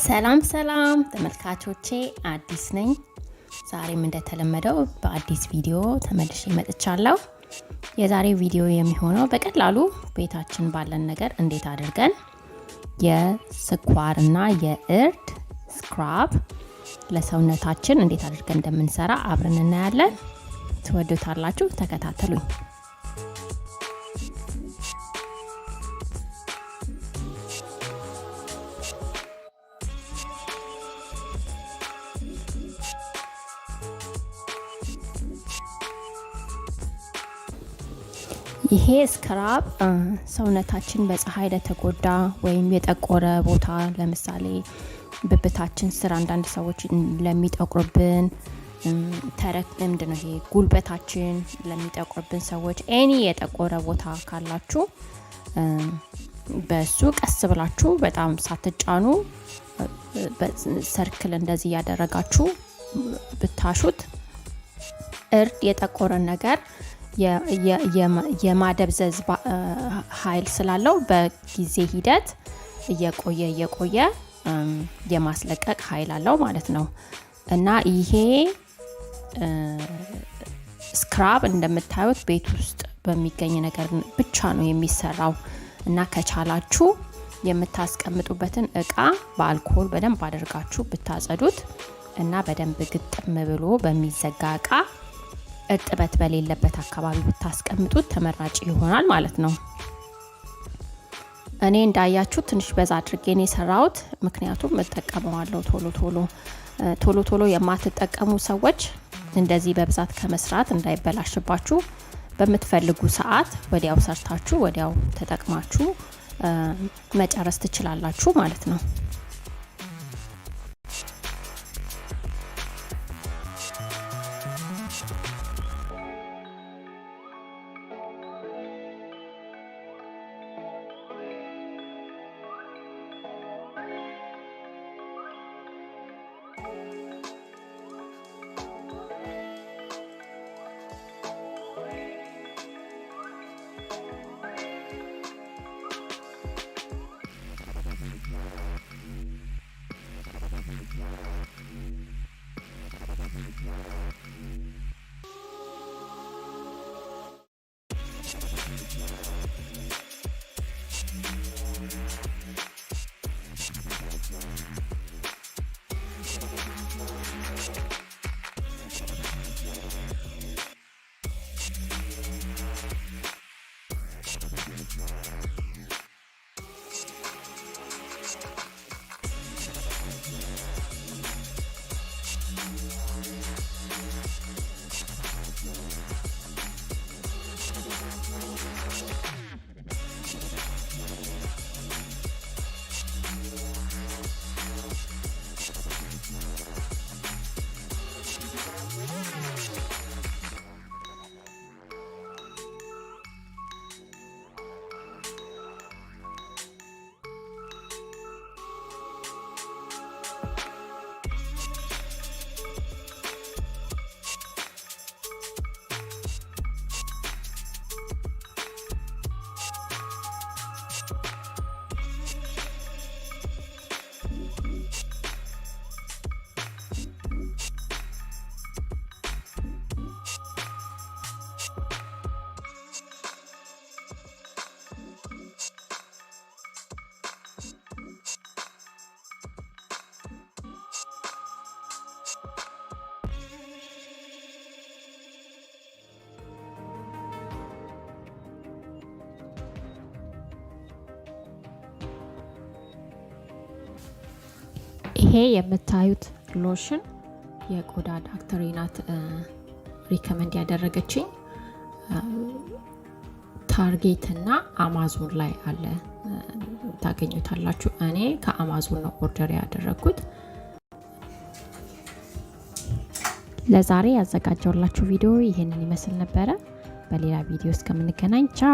ሰላም ሰላም ተመልካቾቼ አዲስ ነኝ። ዛሬም እንደተለመደው በአዲስ ቪዲዮ ተመልሼ መጥቻለሁ። የዛሬው ቪዲዮ የሚሆነው በቀላሉ ቤታችን ባለን ነገር እንዴት አድርገን የስኳርና የእርድ እስክራብ ለሰውነታችን እንዴት አድርገን እንደምንሰራ አብረን እናያለን። ትወዱታላችሁ፣ ተከታተሉኝ። ይሄ እስክራብ ሰውነታችን በፀሐይ ለተጎዳ ወይም የጠቆረ ቦታ ለምሳሌ ብብታችን ስር አንዳንድ ሰዎች ለሚጠቁርብን ምንድነው ይሄ ጉልበታችን ለሚጠቁርብን ሰዎች ኤኒ የጠቆረ ቦታ ካላችሁ በሱ ቀስ ብላችሁ በጣም ሳትጫኑ ሰርክል እንደዚህ ያደረጋችሁ ብታሹት እርድ የጠቆረን ነገር የማደብዘዝ ኃይል ስላለው በጊዜ ሂደት እየቆየ የማስለቀቅ ኃይል አለው ማለት ነው። እና ይሄ እስክራብ እንደምታዩት ቤት ውስጥ በሚገኝ ነገር ብቻ ነው የሚሰራው እና ከቻላችሁ የምታስቀምጡበትን እቃ በአልኮል በደንብ አድርጋችሁ ብታጸዱት እና በደንብ ግጥም ብሎ በሚዘጋ እቃ እርጥበት በሌለበት አካባቢ ብታስቀምጡት ተመራጭ ይሆናል ማለት ነው። እኔ እንዳያችሁ ትንሽ በዛ አድርጌ ነው የሰራሁት፣ ምክንያቱም እጠቀመዋለሁ ቶሎ የማትጠቀሙ ሰዎች እንደዚህ በብዛት ከመስራት እንዳይበላሽባችሁ በምትፈልጉ ሰዓት ወዲያው ሰርታችሁ ወዲያው ተጠቅማችሁ መጨረስ ትችላላችሁ ማለት ነው። ይሄ የምታዩት ሎሽን የቆዳ ዶክተር ናት ሪከመንድ ያደረገችኝ። ታርጌት እና አማዞን ላይ አለ ታገኙታላችሁ። እኔ ከአማዞን ነው ኦርደር ያደረኩት። ለዛሬ ያዘጋጀውላችሁ ቪዲዮ ይሄንን ይመስል ነበረ። በሌላ ቪዲዮ እስከምንገናኝ ቻው።